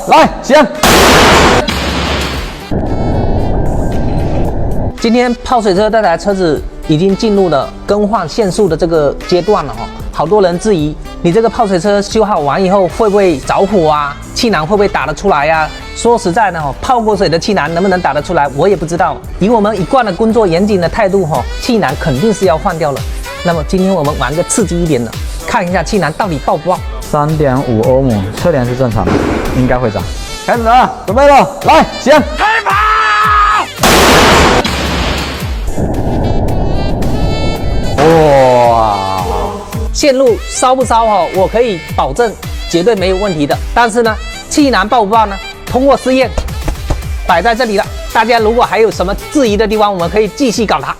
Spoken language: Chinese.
来，行。今天泡水车这台车子已经进入了更换线束的这个阶段了好多人质疑你这个泡水车修好完以后会不会着火啊？气囊会不会打得出来呀？说实在的泡过水的气囊能不能打得出来，我也不知道。以我们一贯的工作严谨的态度气囊肯定是要换掉了。那么今天我们玩个刺激一点的，看一下气囊到底爆不爆。3.5欧姆，车联是正常的，应该会涨。开始了，准备了，来，行。开跑！哇！线路烧不烧我可以保证绝对没有问题的。但是呢，气囊爆不爆呢？通过试验摆在这里了。大家如果还有什么质疑的地方，我们可以继续搞它。